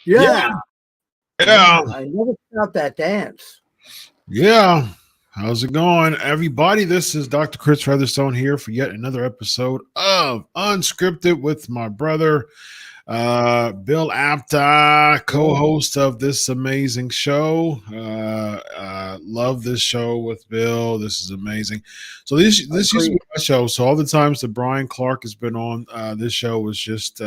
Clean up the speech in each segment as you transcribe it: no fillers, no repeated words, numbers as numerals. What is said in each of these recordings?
Yeah. I never stopped that dance. Yeah. How's it going, everybody? This is Dr. Chris Featherstone here for yet another episode of UnSKripted with my brother, Bill Apter, co-host of this amazing show. Love this show with Bill. This is amazing. So this used to be my show. So all the times that Bryan Clark has been on, this show was just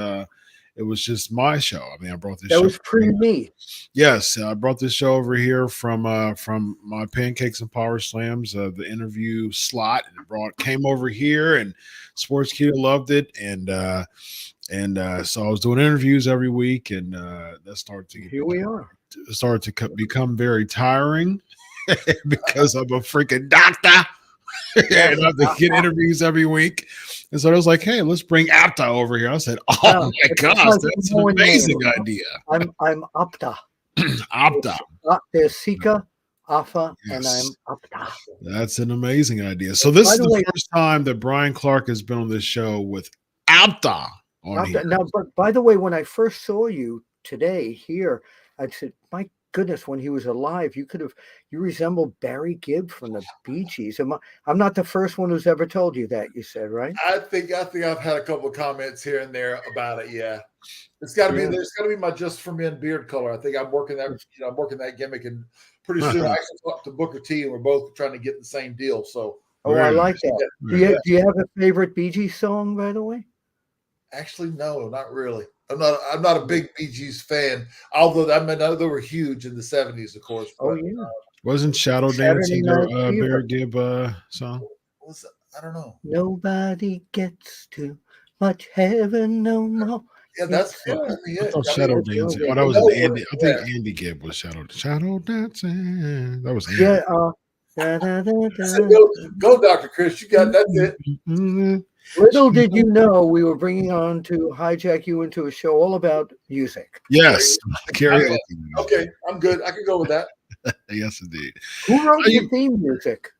it was just my show. I mean, I brought this show. That was pre-me. Yes, I brought this show over here from my Pancakes and Power Slams, the interview slot, and came over here, and Sports Keto loved it, and so I was doing interviews every week, and that started to become very tiring because I'm a freaking doctor. And I have to get interviews every week. And so I was like, hey, let's bring Apter over here. I said, oh my gosh, that's an amazing idea. I'm Apter. Apter. There's Sika, Afa, and I'm Apter. That's an amazing idea. So this is the first time that Bryan Clark has been on this show with Apter on here. Now, but by the way, when I first saw you today here, I said, my goodness, when he was alive, you resembled Barry Gibb from the Bee Gees. I'm not the first one who's ever told you that, you said, right? I think I've had a couple of comments here and there about it. Yeah. It's gotta be there's gotta be my Just for Men beard color. I think I'm working that gimmick, and pretty soon I actually talked to Booker T, and we're both trying to get the same deal. So I like that. Do you have a favorite Bee Gees song, by the way? Actually, no, not really. I'm not a big Bee Gees fan, although they were huge in the 70s, of course. Oh, yeah. Wasn't Shadow Dancing a Barry Gibb song? I don't know. Nobody gets too much heaven no more. Yeah, that's Shadow Dancing. Oh, that was Andy. I think Andy Gibb was Shadow Dancing. That was Andy. Yeah. Go, Dr. Chris. You got that's it. Mm-hmm. Little did you know we were bringing on to hijack you into a show all about music. Yes. Karaoke. Okay, I'm good. I can go with that. Yes, indeed. Who wrote your theme music?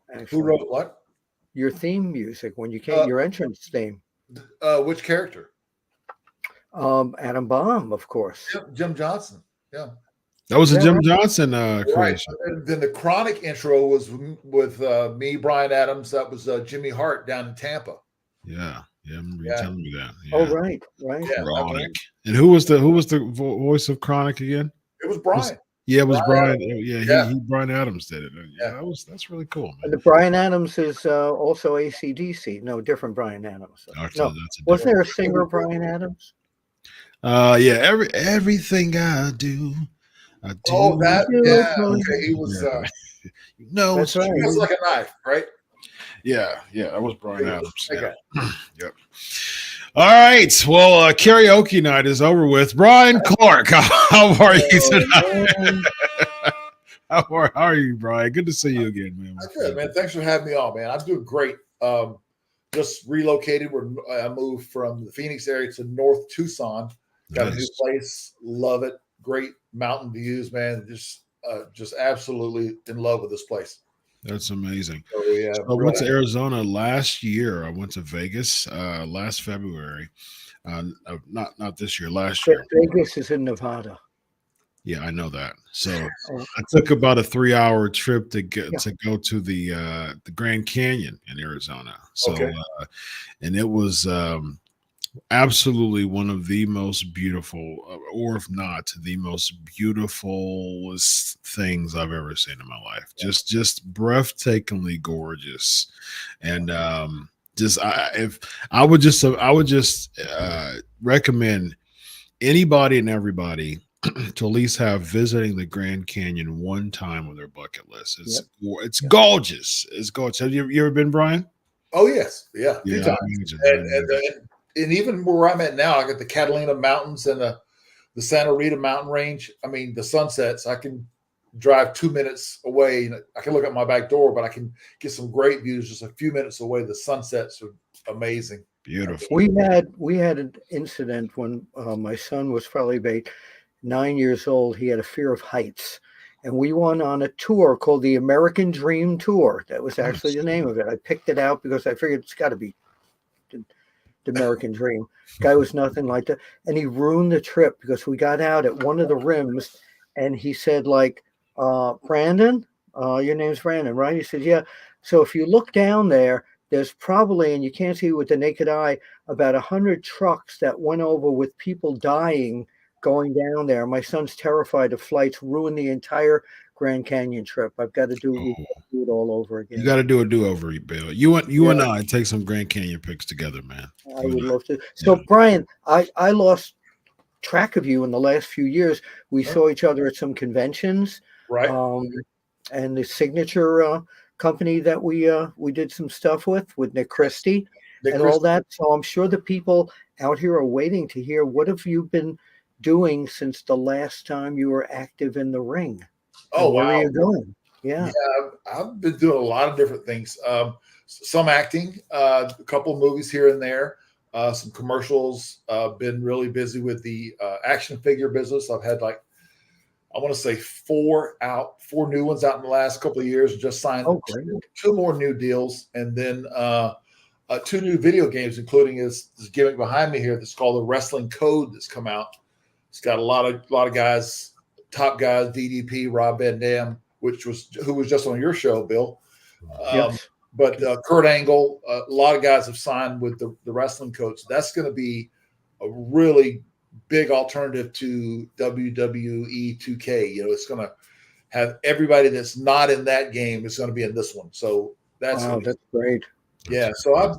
Actually, who wrote what? Your theme music when you came, your entrance theme. Which character? Adam Bomb, of course. Jim Johnson. Yeah. That was a Jim Johnson creation. Right. And then the Chronic intro was with me, Brian Adams. That was Jimmy Hart down in Tampa. Yeah, I remember you telling me that. Yeah. Oh, right. Yeah, Chronic. And who was the voice of Chronic again? It was Brian. It was Brian. Yeah, he Brian Adams did it. Yeah, that's really cool, man. And the Brian Adams is also AC/DC. No, different Brian Adams. Was there a singer Brian Adams? Everything I do. Oh, that okay. He was that's right. He was like a knife, right? Yeah, that was Brian Adams. Okay. Yep. All right. Well, karaoke night is over with. Bryan Clark, how are you tonight? How are you, Brian? Good to see you again, man. I'm good, man. Thanks for having me on, man. I'm doing great. Just relocated. I moved from the Phoenix area to North Tucson. Got a new place. Love it. Great mountain views, man. Just absolutely in love with this place. That's amazing. So, yeah, so I went to Arizona last year. I went to Vegas last February. Not this year, last year. Vegas is in Nevada. Yeah, I know that. So I took about a 3-hour trip to go to the Grand Canyon in Arizona. So and it was absolutely one of the most beautiful, or if not the most beautiful things I've ever seen in my life. Just breathtakingly gorgeous, and I would just recommend anybody and everybody to at least have visiting the Grand Canyon one time on their bucket list. It's gorgeous. It's gorgeous. Have you ever been, Brian? Oh yes, yeah, a few times. And even where I'm at now, I got the Catalina Mountains and the Santa Rita Mountain Range. I mean, the sunsets. I can drive 2 minutes away. I can look at my back door, but I can get some great views just a few minutes away. The sunsets are amazing. Beautiful. We had an incident when my son was probably about 9 years old. He had a fear of heights, and we went on a tour called the American Dream Tour. That was actually the name of it. I picked it out because I figured it's got to be the American Dream. Guy was nothing like that, and he ruined the trip because we got out at one of the rims, and he said, like, Brandon, your name's Brandon, right? He said, yeah. So if you look down there, there's probably, and you can't see with the naked eye, about 100 trucks that went over with people dying going down there. My son's terrified of flights, ruined the entire Grand Canyon trip. I've got to do it all over again. You got to do a do-over, Bill. You and I take some Grand Canyon pics together, man. I would love to. So, Brian, I lost track of you in the last few years. We saw each other at some conventions, right? And the Signature company that we did some stuff with Nick Christie and all that. So I'm sure the people out here are waiting to hear, what have you been doing since the last time you were active in the ring? Oh, where wow. are you going? Yeah, I've been doing a lot of different things. Some acting, a couple of movies here and there, some commercials. Been really busy with the action figure business. I've had I want to say 4 new ones out in the last couple of years. Just signed 2 more new deals, and then 2 new video games, including this gimmick behind me here that's called the Wrestling Code that's come out. It's got a lot of guys, top guys, DDP, Rob Van Dam, who was just on your show, Bill. Yes. But Kurt Angle, a lot of guys have signed with the Wrestling Code. So that's going to be a really big alternative to WWE 2K. It's going to have everybody that's not in that game is going to be in this one. So that's great. Yeah. So I've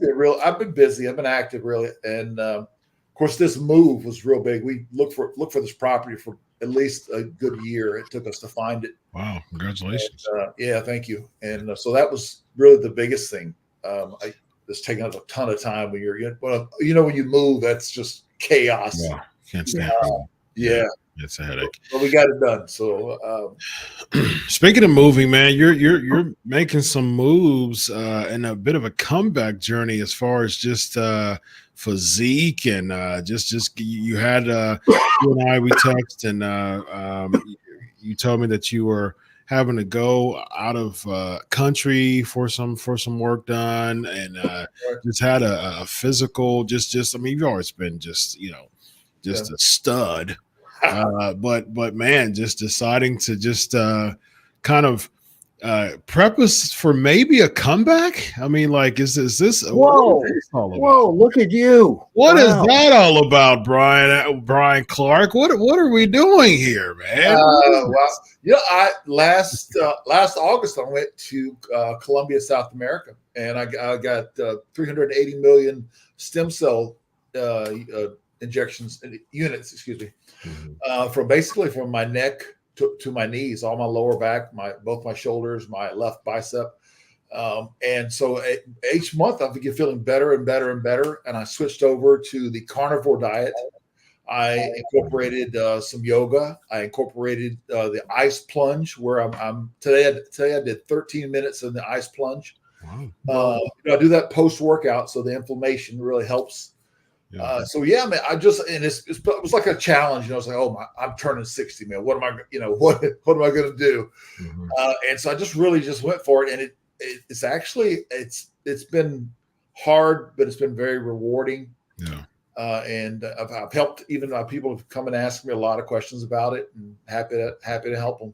been busy. I've been active really. And of course this move was real big. We looked for this property for at least a good year. It took us to find it. Wow. Congratulations. And, yeah, thank you. And so that was really the biggest thing. It's taking up a ton of time when when you move, that's just chaos. Yeah. Can't stand Yeah. It's a headache. But we got it done. So speaking of moving, man, you're making some moves and a bit of a comeback journey as far as just physique and just you had you and I we text and you told me that you were having to go out of country for some work done and just had a physical just I mean you've always been just a stud. But man, just deciding to just kind of prep us for maybe a comeback. I mean, is this whoa, look at you. What is that all about, Bryan Clark? What are we doing here, man? Last August I went to Colombia, South America, and I got 380 million stem cell injections units, excuse me, from my neck to my knees, all my lower back, both my shoulders, my left bicep, and so each month I've been feeling better and better and better. And I switched over to the carnivore diet. I incorporated some yoga. I incorporated the ice plunge, where I'm today. I did 13 minutes in the ice plunge. Wow. I do that post workout, so the inflammation really helps. Yeah. So yeah, man, it was like a challenge. It's like, oh, I'm turning 60, man. What am I, what am I going to do? Mm-hmm. And so I just went for it, and it's actually it's been hard, but it's been very rewarding. Yeah. And I've helped even people have come and asked me a lot of questions about it, and happy to help them.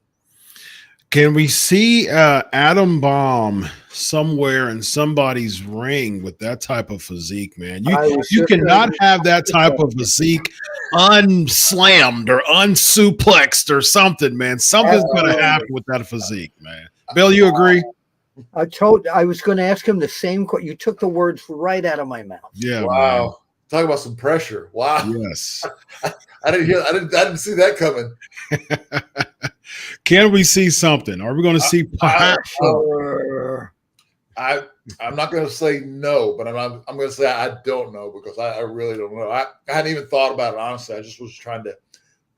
Can we see Adam Bomb somewhere in somebody's ring with that type of physique, man? You cannot have that type of physique unslammed or unsuplexed or something, man. Something's going to happen with that physique, man. Bill, you agree? I was going to ask him the same question. You took the words right out of my mouth. Yeah. Wow. Man. Talk about some pressure. Wow. Yes. I didn't see that coming. Can we see something? Are we going to see perhaps? I'm not going to say no, but I'm going to say I don't know, because I really don't know. I hadn't even thought about it, honestly. I just was trying to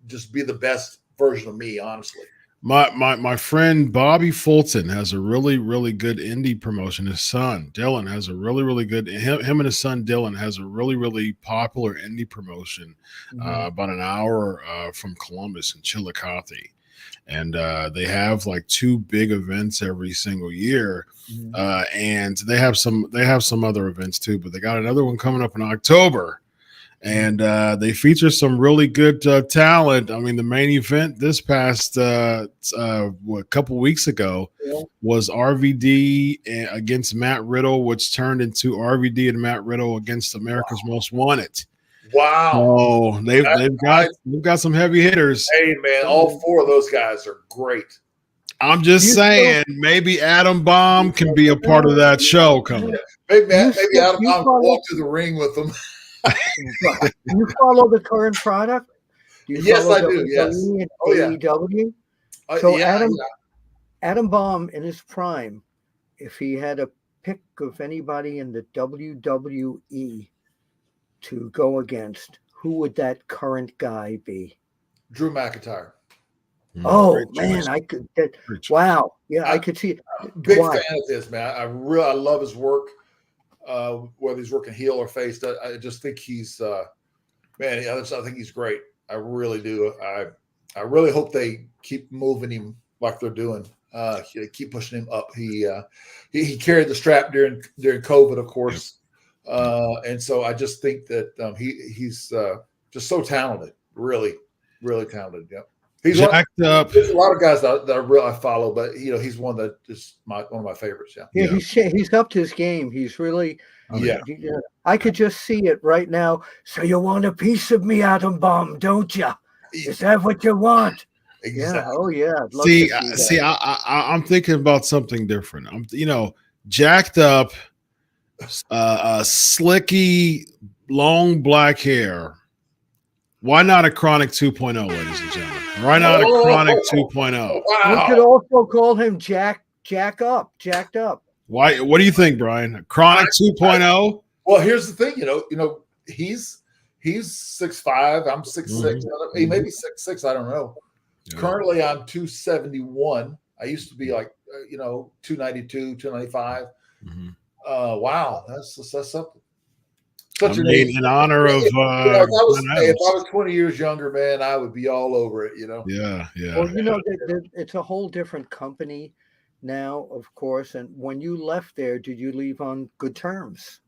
just be the best version of me, honestly. My friend Bobby Fulton has a really, really good indie promotion. His son Dylan has a really, really good. Him and his son Dylan has a really, really popular indie promotion, about an hour from Columbus in Chillicothe, and they have like 2 big events every single year, and they have some other events too. But they got another one coming up in October. And they feature some really good talent. I mean, the main event this past a couple weeks ago was RVD against Matt Riddle, which turned into RVD and Matt Riddle against America's Most Wanted. Wow! Oh, they've got some heavy hitters. Hey, man, all 4 of those guys are great. I'm just saying, maybe Adam Bomb can be a part of that show coming. Maybe Adam Bomb can walk to the ring with them. Do you follow the current product? Yes, I do. Yes. AEW? So Adam Bomb in his prime, if he had a pick of anybody in the WWE to go against, who would that current guy be? Drew McIntyre. Oh man, I could. Wow, yeah, I could see it. Big fan of his, man. I love his work. Whether he's working heel or face, I just think he's man. I think he's great. I really do. I really hope they keep moving him like they're doing. Keep pushing him up. He carried the strap during COVID, of course, and so I just think that he's just so talented. Really, really talented. Yeah. He's jacked up. There's a lot of guys that I follow, but he's one that is one of my favorites. Yeah. He's upped his game. He's really I could just see it right now. So you want a piece of me, Adam Bomb, don't you? Is that what you want? Exactly. Yeah. Oh yeah. See, I'm thinking about something different. I'm jacked up, slicky, long black hair. Why not a Chronic 2.0, ladies and gentlemen? Why not a Chronic 2.0? Wow. We could also call him jacked up. Why? What do you think, Brian? A Chronic 2.0? Well, here's the thing. He's 6'5". I'm 6'6". He may be 6'6". I don't know. Yeah. Currently, I'm 271. I used to be like 292, 295. Wow, that's something. In honor of if I was 20 years younger, man, I would be all over it, Yeah. Well, it's a whole different company now, of course. And when you left there, did you leave on good terms?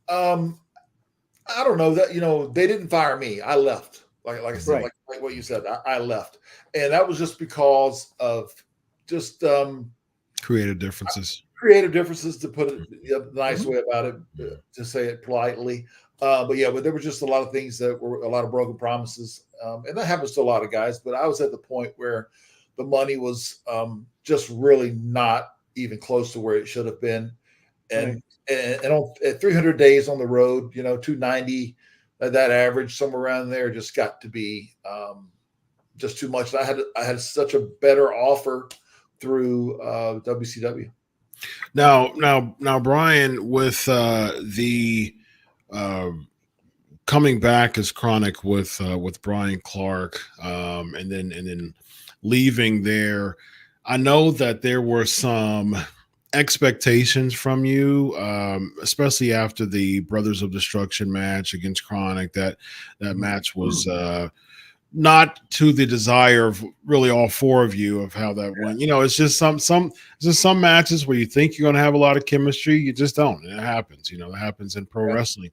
I don't know that, they didn't fire me. I left. Like I said, right. like what you said, I left. And that was just because of just creative differences. To put it a nice way about it, to say it politely. But there were just a lot of things that were a lot of broken promises. And that happens to a lot of guys. But I was at the point where the money was just really not even close to where it should have been. And at 300 days on the road, 290, that average somewhere around there just got to be just too much. I had such a better offer through WCW. Now, Brian, with the coming back as Chronic with Bryan Clark, and then leaving there. I know that there were some expectations from you, especially after the Brothers of Destruction match against Chronic. That match was not to the desire of really all four of you of how that went. It's just some matches where you think you're going to have a lot of chemistry, you just don't. And it happens. It happens in pro wrestling.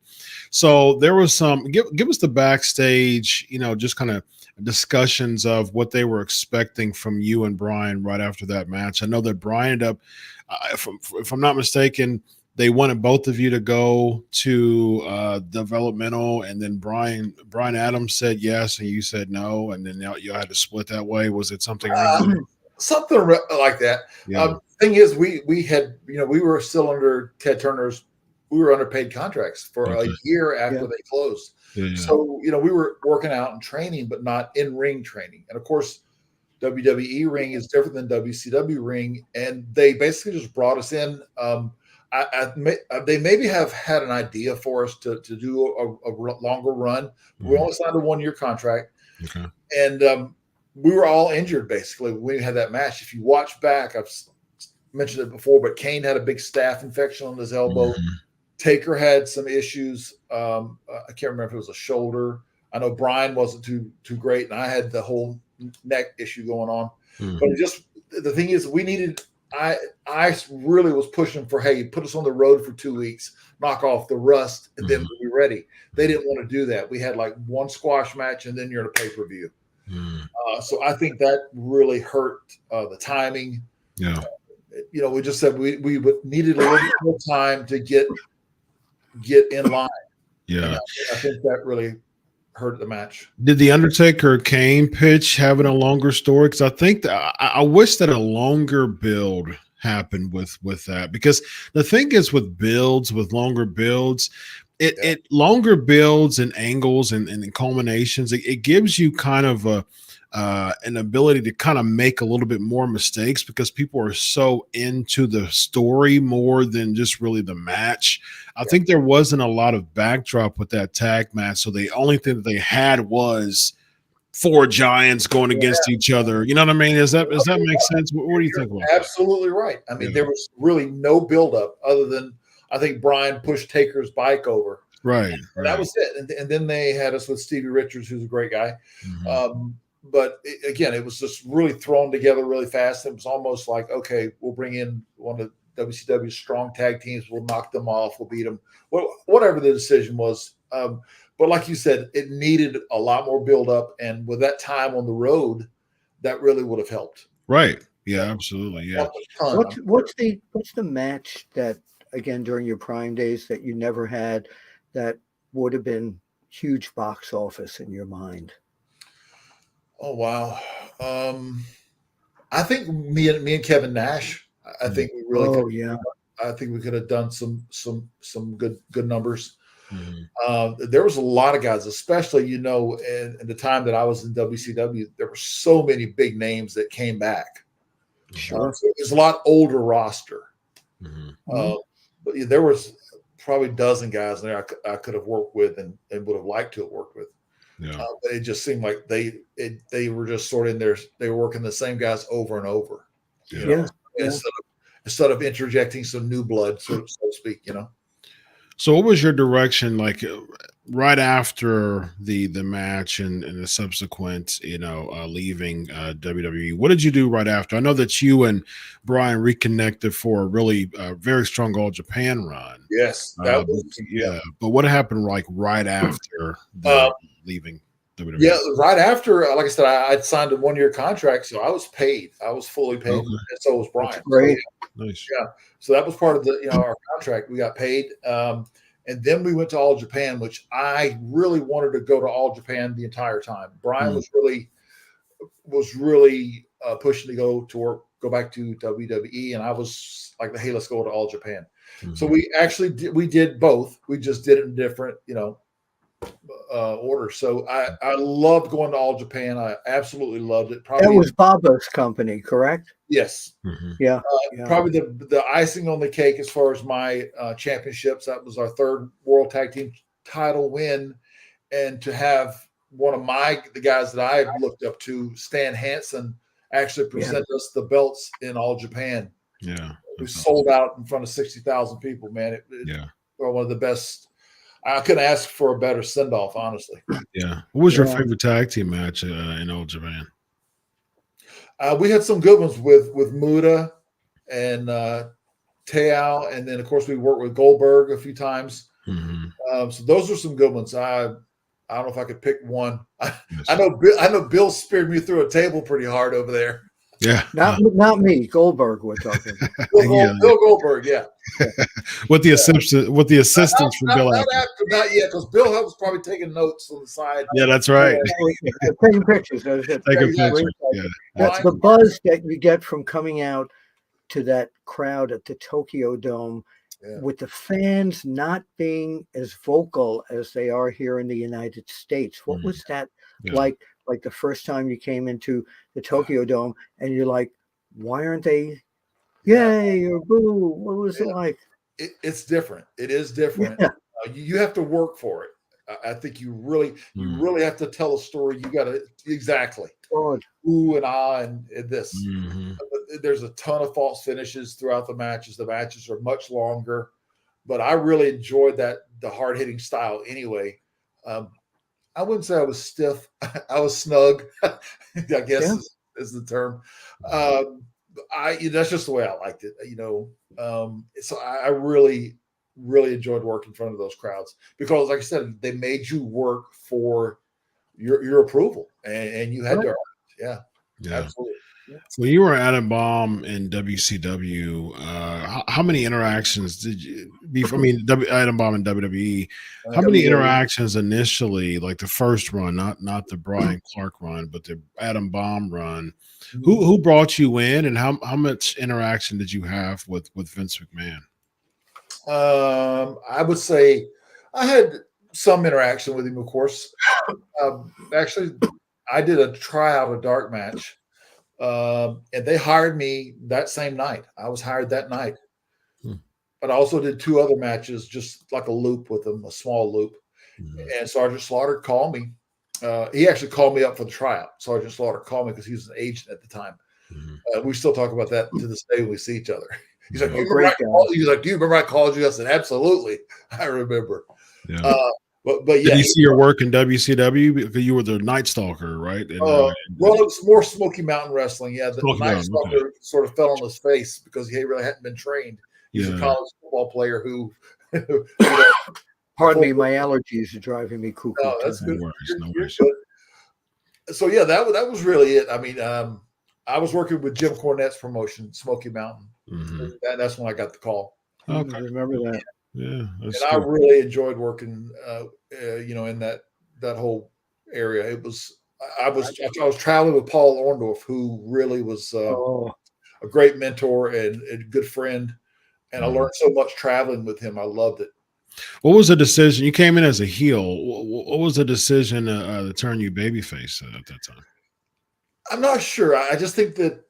So there was some. Give us the backstage. Just kind of discussions of what they were expecting from you and Bryan right after that match. I know that Bryan ended up, if I'm not mistaken, they wanted both of you to go to developmental, and then Bryan Adams said yes, and you said no, and then you had to split that way. Was it something something like that? Yeah. Thing is, we had we were still under Ted Turner's. We were under paid contracts for a year after they closed. Yeah. So we were working out and training, but not in ring training. And of course, WWE ring is different than WCW ring, and they basically just brought us in. They maybe have had an idea for us to do a longer run. We only signed a 1-year contract, and we were all injured basically when we had that match. If you watch back, I've mentioned it before, but Kane had a big staph infection on his elbow. Taker had some issues. I can't remember if it was a shoulder. I know Bryan wasn't too great, and I had the whole neck issue going on. But the thing is, we needed. I really was pushing for, hey, put us on the road for 2 weeks, knock off the rust, and then we'll be ready. They didn't want to do that. We had like one squash match, and then you're in a pay-per-view. So I think that really hurt the timing. Yeah. We just said we needed a little bit more time to get in line. Yeah. I think that really hurt the match. Did the Undertaker Kane pitch having a longer story? Because I think that I wish that a longer build happened with that, because the thing is with longer builds, it longer builds and angles and culminations, it gives you kind of an ability to kind of make a little bit more mistakes, because people are so into the story more than just really the match. I think there wasn't a lot of backdrop with that tag match, so the only thing that they had was 4 giants going against each other. You know what I mean? Does that make sense? What do you think about absolutely that? Right. I mean, there was really no buildup other than I think Bryan pushed Taker's bike over. Right. And that was it. And then they had us with Stevie Richards, who's a great guy. But again, it was just really thrown together really fast. It was almost like, okay, we'll bring in one of WCW's strong tag teams. We'll knock them off. We'll beat them. Whatever the decision was. But like you said, it needed a lot more build up. And with that time on the road, that really would have helped. Right. Yeah, absolutely. Yeah. What's the match that, again, during your prime days that you never had that would have been huge box office in your mind? Oh, wow. I think me and Kevin Nash, I think we really I think we could have done some good numbers. There was a lot of guys, especially, in the time that I was in WCW, there were so many big names that came back. Sure. So it was a lot older roster. But there was probably a dozen guys there I could have worked with and would have liked to have worked with. Yeah. But it just seemed like they were just sort of in there. They were working the same guys over and over. Instead of interjecting some new blood, so to speak. So what was your direction like right after the match and the subsequent, leaving WWE? What did you do right after? I know that you and Bryan reconnected for a really very strong All Japan run. Yes. But what happened like right after leaving WWE? Yeah, right after, like I said, I'd signed a 1-year contract, so I was paid. I was fully paid, and so was Bryan. That's great. Nice. Yeah. So that was part of the our contract. We got paid. And then we went to All Japan, which I really wanted to go to All Japan the entire time. Bryan was really pushing to go back to WWE, and I was like, "Hey, let's go to All Japan." So we actually did both. We just did it in different, order. So I loved going to All Japan. I absolutely loved it. That was Baba's company, correct? Yes. Yeah. Probably the icing on the cake as far as my championships. That was our 3rd World Tag Team title win. and to have one of the guys that I looked up to, Stan Hansen, actually present us the belts in All Japan. Yeah. We sold out in front of 60,000 people, man. One of the best. I couldn't ask for a better send-off, honestly. Yeah. What was your favorite tag team match in Old Japan? We had some good ones with Muda and Teao, and then of course we worked with Goldberg a few times. So those are some good ones. I don't know if I could pick one. I know Bill speared me through a table pretty hard over there. Yeah, not me. Goldberg, we're talking. Bill Goldberg, yeah. With the assistance from Bill. Not yet, because Bill was probably taking notes on the side. Yeah, that's right. Taking pictures. Taking pictures. Yeah. That's the buzz that you get from coming out to that crowd at the Tokyo Dome, with the fans not being as vocal as they are here in the United States. What was that like? Like the first time you came into the Tokyo Dome, and you're like, "Why aren't they? Yay or boo?" What was it like? It's different. It is different. Yeah. You have to work for it. I think you really have to tell a story. You got to ooh and ah and this. There's a ton of false finishes throughout the matches. The matches are much longer, but I really enjoyed the hard hitting style anyway. I wouldn't say I was stiff. I was snug, I guess is the term. That's just the way I liked it, So I really, really enjoyed working in front of those crowds because, like I said, they made you work for your approval, and you had to earn it. Yeah, absolutely. When you were Adam Bomb in WCW, how many interactions did you? Adam Bomb in WWE. How many interactions initially, like the first run, not the Bryan Clark run, but the Adam Bomb run? Who brought you in, and how much interaction did you have with Vince McMahon? I would say I had some interaction with him, of course. Actually, I did a tryout, a dark match. And they hired me that same night. I was hired that night. But I also did 2 other matches, just like a loop with them, a small loop. And Sergeant Slaughter called me. He actually called me up for the tryout. Sergeant Slaughter called me because he was an agent at the time. We still talk about that to this day when we see each other. He's like, do you remember I called you? I said, absolutely. I remember. Yeah. But did you see your work in WCW? Because you were the Night Stalker, right? Well, it was more Smoky Mountain Wrestling. Yeah, the Night Stalker sort of fell on his face because he really hadn't been trained. He's a college football player who Pardon me, my allergies are driving me cuckoo. No, that's good. No worries. So yeah, that was really it. I mean, I was working with Jim Cornette's promotion, Smoky Mountain. And that's when I got the call. Okay. I remember that. Yeah, and I really enjoyed working, in that whole area. It was I was traveling with Paul Orndorff, who really was a great mentor and a good friend, and I learned so much traveling with him. I loved it. What was the decision? You came in as a heel. What was the decision to turn you babyface at that time? I'm not sure. I just think that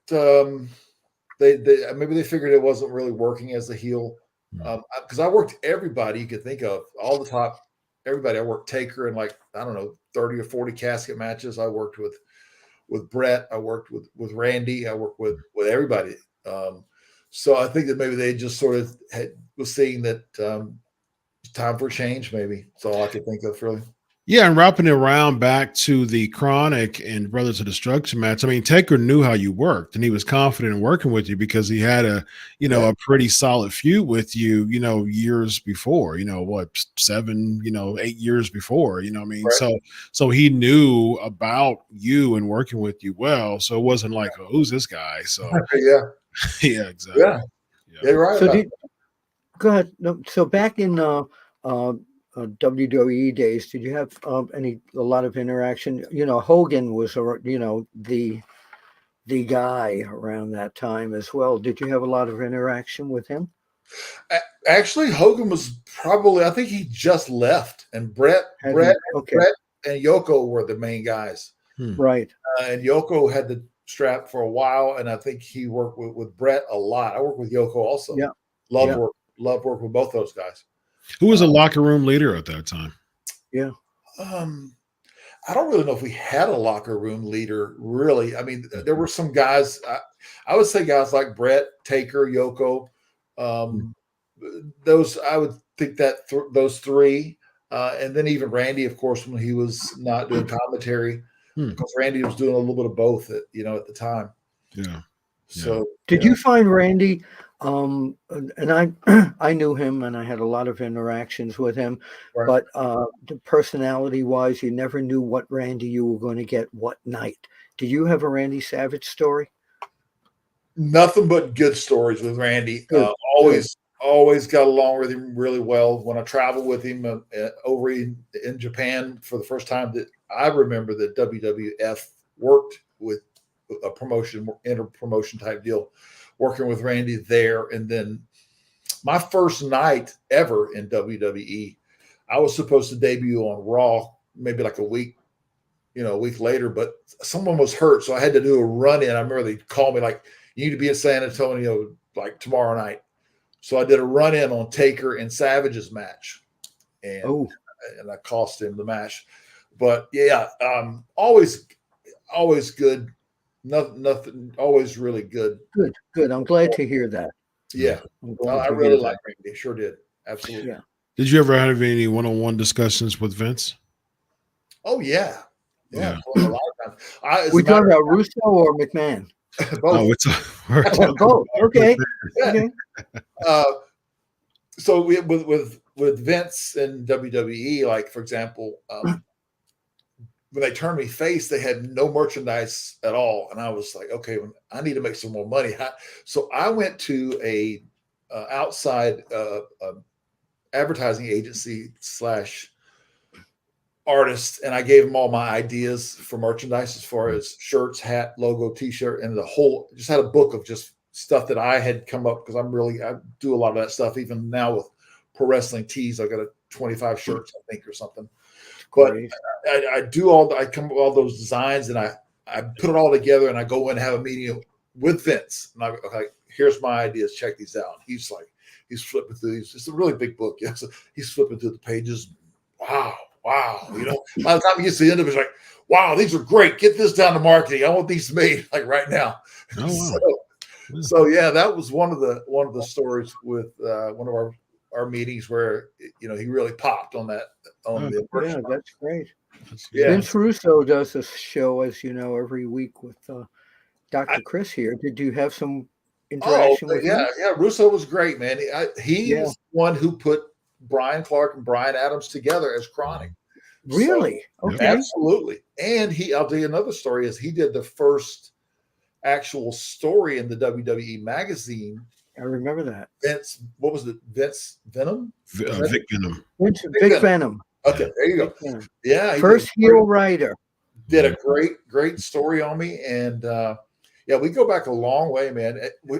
they maybe they figured it wasn't really working as a heel. Because I worked everybody you could think of, all the top, everybody. I worked Taker in 30 or 40 casket matches. I worked with Brett. I worked with Randy. I worked with everybody. So I think that maybe they just sort of was seeing that time for change. Maybe that's all I could think of, really. Yeah, and wrapping it around back to the Chronic and Brothers of Destruction match. I mean, Taker knew how you worked, and he was confident in working with you because he had a pretty solid feud with you, years before. 7, 8 years before. Right. So he knew about you and working with you well. So it wasn't like, who's this guy? So yeah, exactly. Yeah, right. So go ahead. No, so back in WWE days, did you have a lot of interaction? Hogan was the guy around that time as well. Did you have a lot of interaction with him? Actually, Hogan was probably, I think he just left, and Brett and Yoko were the main guys. Right. And Yoko had the strap for a while, and I think he worked with Brett a lot. I worked with Yoko also. Yeah. Love work with both those guys. Who was a locker room leader at that time? Yeah. I don't really know if we had a locker room leader, really. I mean, there were some guys. I would say guys like Brett, Taker, Yoko. Those I would think that those three, and then even Randy, of course, when he was not doing commentary, because Randy was doing a little bit of both at the time. Yeah. So did you find Randy? And I knew him, and I had a lot of interactions with him. Right. But personality-wise, you never knew what Randy you were going to get what night. Did you have a Randy Savage story? Nothing but good stories with Randy. Always got along with him really well. When I traveled with him over in Japan for the first time that I remember that WWF worked with a promotion, inter-promotion type deal, working with Randy there. And then my first night ever in WWE, I was supposed to debut on Raw maybe like a week later, but someone was hurt. So I had to do a run in. I remember they called me like, you need to be in San Antonio like tomorrow night. So I did a run in on Taker and Savage's match. And I cost him the match. But yeah, always good. Nothing. Always really good. Good. I'm glad to hear that. Yeah, I really like Randy. Sure did. Absolutely. Yeah. Did you ever have any one-on-one discussions with Vince? Oh yeah. A lot of times. We talking about Russo or McMahon? Both. Both. Okay. Yeah. Okay. So with Vince and WWE, like for example, when they turned me face, they had no merchandise at all. And I was like, okay, I need to make some more money. So I went to a outside advertising agency / artist, and I gave them all my ideas for merchandise as far as shirts, hat, logo, t-shirt, and just had a book of just stuff that I had come up, because I do a lot of that stuff. Even now with pro wrestling tees, I got 25 shirts, I think, or something. But I come up with all those designs, and I put it all together, and I go in and have a meeting with Vince. And I'm like, here's my ideas. Check these out. He's flipping through these. It's a really big book. Yeah. So he's flipping through the pages. Wow. By the time he gets to the end of it, it's like, wow, these are great. Get this down to marketing. I want these made like right now. Oh, wow. So yeah, that was one of the stories with one of our meetings where he really popped on that. Yeah, that's great. Yeah. Vince Russo does this show, as you know, every week with Dr. Chris here. Did you have some interaction with him? Yeah. Russo was great, man. He was the one who put Bryan Clark and Brian Adams together as Chronic. Really? So, okay. Absolutely. And I'll tell you another story, is he did the first actual story in the WWE magazine. I remember that. Vince, what was it? Vince Venom? Vic Venom. Vic Venom. Okay, there you go. Yeah. First heel writer. Did a great story on me. And we go back a long way, man. We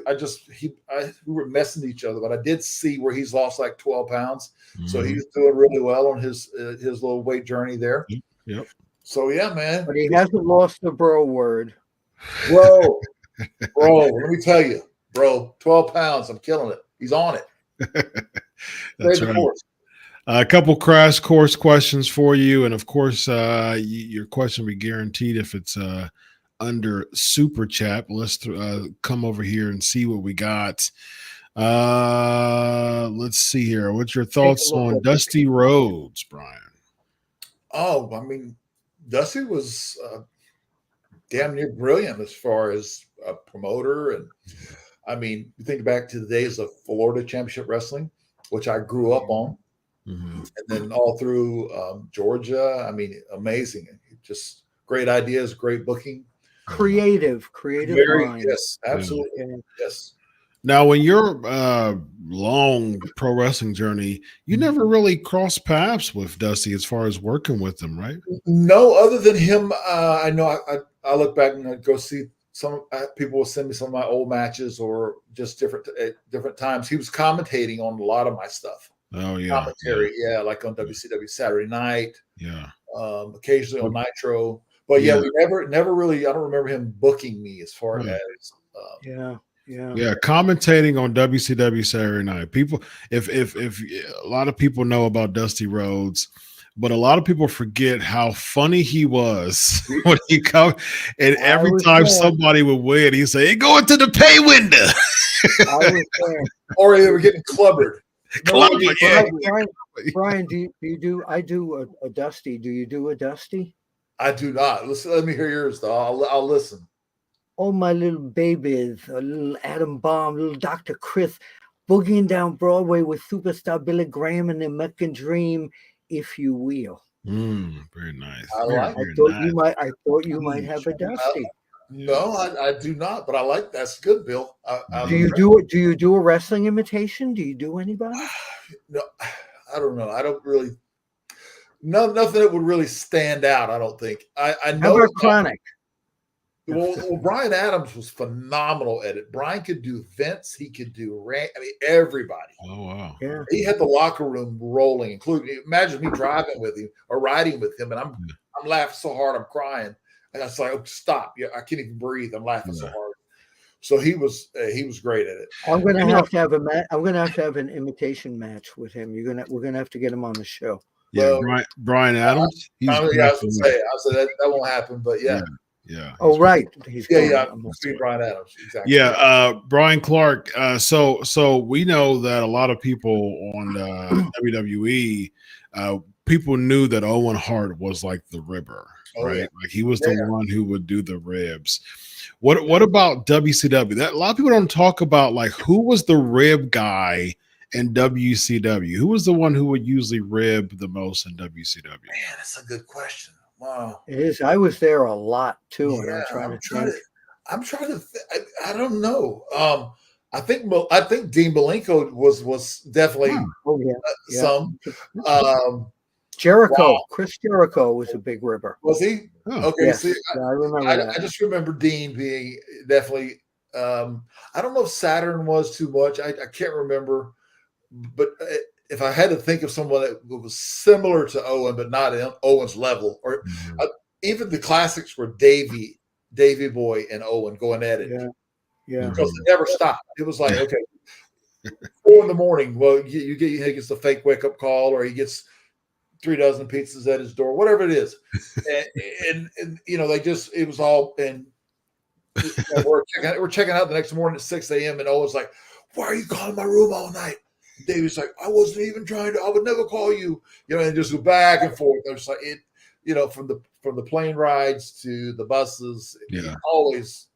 were messing each other, but I did see where he's lost like 12 pounds. Mm-hmm. So he was doing really well on his little weight journey there. Yep. So yeah, man. But he hasn't lost the bro word. Bro, let me tell you, bro, 12 pounds. I'm killing it. He's on it. That's right. A couple crash course questions for you. And of course, your question will be guaranteed if it's under Super Chat. Let's come over here and see what we got. Let's see here. What's your thoughts on Dusty Rhodes, Brian? Oh, I mean, Dusty was damn near brilliant as far as a promoter. And I mean, you think back to the days of Florida Championship Wrestling, which I grew up on. Mm-hmm. And then all through Georgia. I mean, amazing. Just great ideas, great booking. Creative mind. Yes, absolutely. Yeah. Yes. Now, when your long pro wrestling journey, you never really crossed paths with Dusty as far as working with him, right? No, other than him. I know I look back and I go see some people will send me some of my old matches or just different times. He was commentating on a lot of my stuff. Oh yeah, commentary, like on WCW Saturday Night. Yeah, occasionally on Nitro. But we never really. I don't remember him booking me as far as. Yeah, commentating on WCW Saturday Night. People, if a lot of people know about Dusty Rhodes, but a lot of people forget how funny he was when he come. And every time somebody would win, he'd say, "Hey, go into the pay window." I was there. Or they were getting clubbered. Brian, do you do? I do a Dusty. Do you do a Dusty? I do not. Listen, let me hear yours though. I'll listen. Oh, my little babies, a little Adam Bomb, little Dr. Chris, boogieing down Broadway with superstar Billy Graham and the American Dream, if you will. Very nice. I thought you might have a Dusty. No, I do not, but I like that's good, Bill. Do you do a wrestling imitation? Do you do anybody? No, I don't know. I don't really. Nothing that would really stand out. I don't think. I know. How about Chronic? Well, Brian Adams was phenomenal at it. Brian could do Vince. He could do everybody. Oh, wow. Yeah. He had the locker room rolling, including, imagine me driving with him or riding with him, and I'm laughing so hard I'm crying. And I was like, oh, stop. Yeah, I can't even breathe. I'm laughing so hard. So he was great at it. I'm gonna have to have I'm gonna have to have an imitation match with him. We're gonna have to get him on the show. Yeah, Brian Adams. I was gonna say, that won't happen, but yeah. Yeah. Oh, right. Brian Adams. Exactly. Yeah. Bryan Clark. So we know that a lot of people on WWE, people knew that Owen Hart was like the ribber, right? Yeah. Like he was the one who would do the ribs. What about WCW? That a lot of people don't talk about, like, who was the rib guy in WCW? Who was the one who would usually rib the most in WCW? Man, that's a good question. Wow, it is. I was there a lot too, and I'm trying to. I don't know. I think Dean Malenko was definitely some. Jericho, wow. Chris Jericho was a big ribber. Was he? Oh. Okay, yes. see, I remember that. I just remember Dean being definitely. I don't know if Saturn was too much. I can't remember, but. If I had to think of someone that was similar to Owen, but not in Owen's level, or even the classics were Davey Boy and Owen going at it. Yeah. Because it never stopped. It was like, okay, 4 a.m. Well, he gets the fake wake up call, or he gets 3 dozen pizzas at his door, whatever it is. and it was all, and we're checking out the next morning at 6 a.m. and Owen's like, why are you calling my room all night? David's like, I wasn't even trying to. I would never call you. And just go back and forth. There's like from the plane rides to the buses. Always.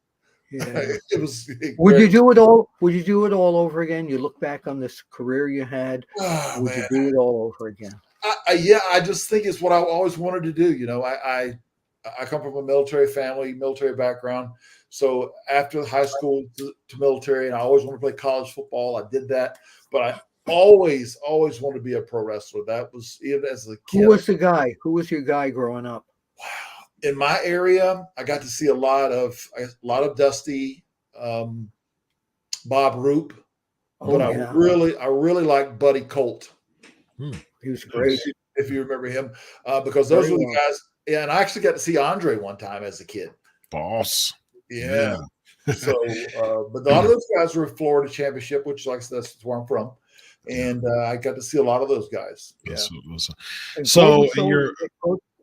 Yeah. It was. Would you do it all? Would you do it all over again? You look back on this career you had. Would you do it all over again? I just think it's what I always wanted to do. I come from a military family, military background. So after high school to military, and I always wanted to play college football. I did that, but I always wanted to be a pro wrestler. That was even as a kid. Who was the guy? Who was your guy growing up? Wow. In my area, I got to see a lot of Dusty, Bob Roop, but I really liked Buddy Colt. He was great. If you remember him, because those were the guys. Yeah, and I actually got to see Andre one time as a kid. Boss. Yeah. So, but a lot of those guys were Florida Championship, which that's where I'm from. And I got to see a lot of those guys. Yeah.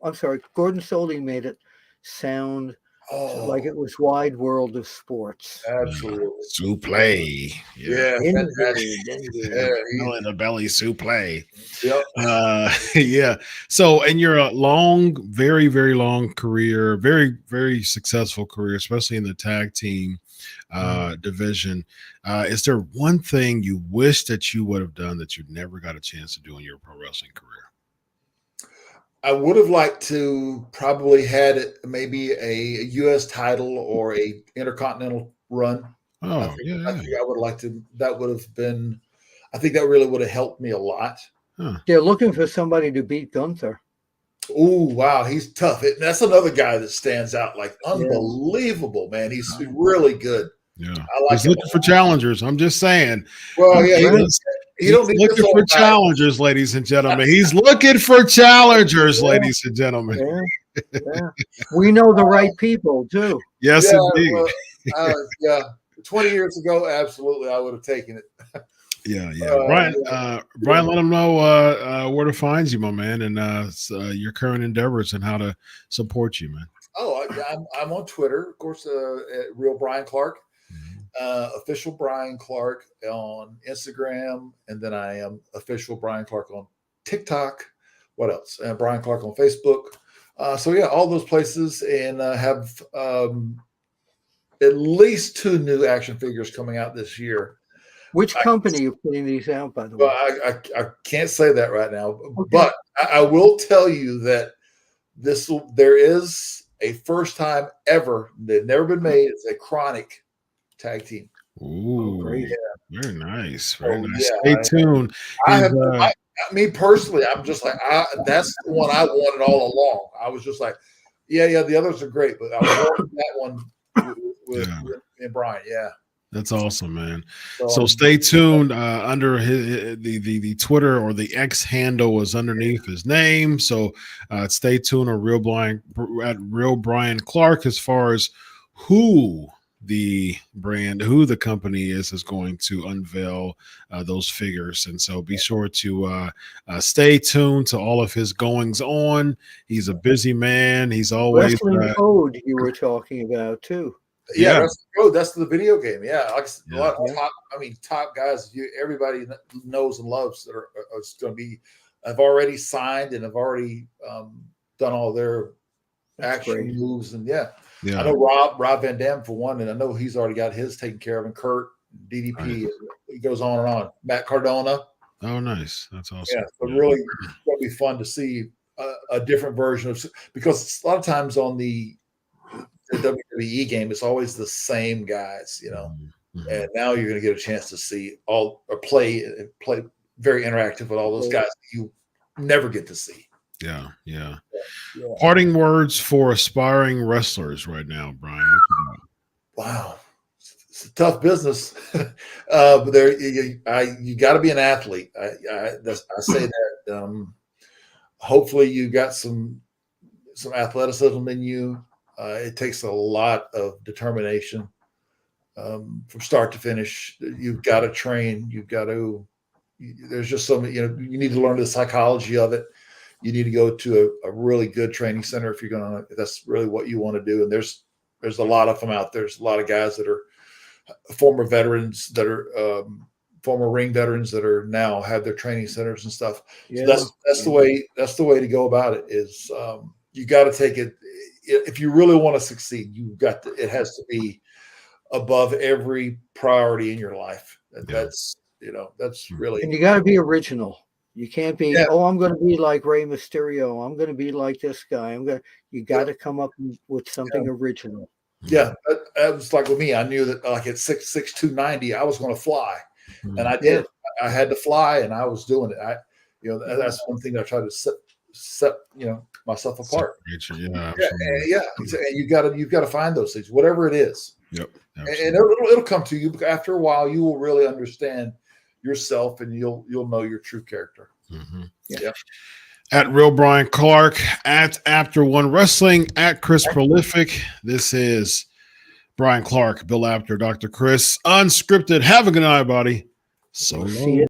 I'm sorry, Gordon Soley made it sound like it was Wide World of Sports. Absolutely. Supplé. Yeah. In the belly supplé. Yep. Yeah. So, and you're a long, very, very long career, very, very successful career, especially in the tag team division. Is there one thing you wish that you would have done that you never got a chance to do in your pro wrestling career? I would have liked to probably had it maybe a U.S. title or a intercontinental run. I think I would like to. That would have been. I think that really would have helped me a lot. They're looking for somebody to beat Gunther. Oh, wow. He's tough. That's another guy that stands out like unbelievable, man. He's really good. Yeah. He's looking for challengers. I'm just saying. Well, yeah. He's looking for challengers, ladies and gentlemen. He's looking for challengers, ladies and gentlemen. Yeah. We know the right people, too. Yes, indeed. 20 years ago, absolutely, I would have taken it. Yeah. Brian, Brian, let them know where to find you, my man, and your current endeavors and how to support you, man. Oh, I'm on Twitter, of course, at Real Bryan Clark, official Bryan Clark on Instagram, and then I am official Bryan Clark on TikTok. What else? Bryan Clark on Facebook. So yeah, all those places, and have at least 2 new action figures coming out this year. Which company are you putting these out, by the way? Well, I can't say that right now, Okay. but I will tell you that there is a first time ever that never been made. It's a Chronic tag team. Ooh, great. Yeah. Very nice. Very nice. Yeah, Stay tuned. Me personally, I'm just like, that's the one I wanted all along. I was just like, yeah, the others are great, but I wanted that one with Brian. Yeah. That's awesome, man. So stay tuned. Under the Twitter or the X handle is underneath his name. So stay tuned on Real Bryan Clark as far as who the company is going to unveil those figures. And so be sure to stay tuned to all of his goings on. He's a busy man. He's always Wrestling Code you were talking about too. Yeah, Wrestling Code, that's the video game. Yeah, like a lot of top guys everybody knows and loves that are going to be have already signed and have already done all their action moves. And I know Rob Van Dam for one, and I know he's already got his taken care of. And Kurt, DDP, it goes on and on. Matt Cardona. Oh, nice. That's awesome. Yeah, so really it's going to be fun to see a different version of, because a lot of times on the WWE game, it's always the same guys, and now you're going to get a chance to see play very interactive with all those guys that you never get to see. Yeah. Parting words for aspiring wrestlers right now, Brian. Wow, it's a tough business, but you got to be an athlete. I say that. Hopefully, you got some athleticism in you. It takes a lot of determination from start to finish. You've got to train. There's just so many, you need to learn the psychology of it. You need to go to a really good training center if that's really what you want to do. And there's a lot of them out there. There's a lot of guys that are former veterans, that are former ring veterans that are now have their training centers and stuff. Yeah. So that's the way to go about it is you got to take it. If you really want to succeed, it has to be above every priority in your life. That's really, and you got to be original. You can't be, I'm going to be like Rey Mysterio. I'm going to be like this guy. You got to come up with something original. Yeah. That was like with me. I knew that like at 6'6", 290, I was going to fly, and I did. I had to fly, and I was doing it. That's one thing that I try to set myself apart. And you've got to find those things, whatever it is. Yep. And it'll come to you. After a while, you will really understand yourself, and you'll know your true character. Yeah. At Real Bryan Clark, at After One Wrestling, at Chris Prolific. This is Bryan Clark, Bill Apter, Dr. Chris, UnSKripted. Have a good night, buddy. So long.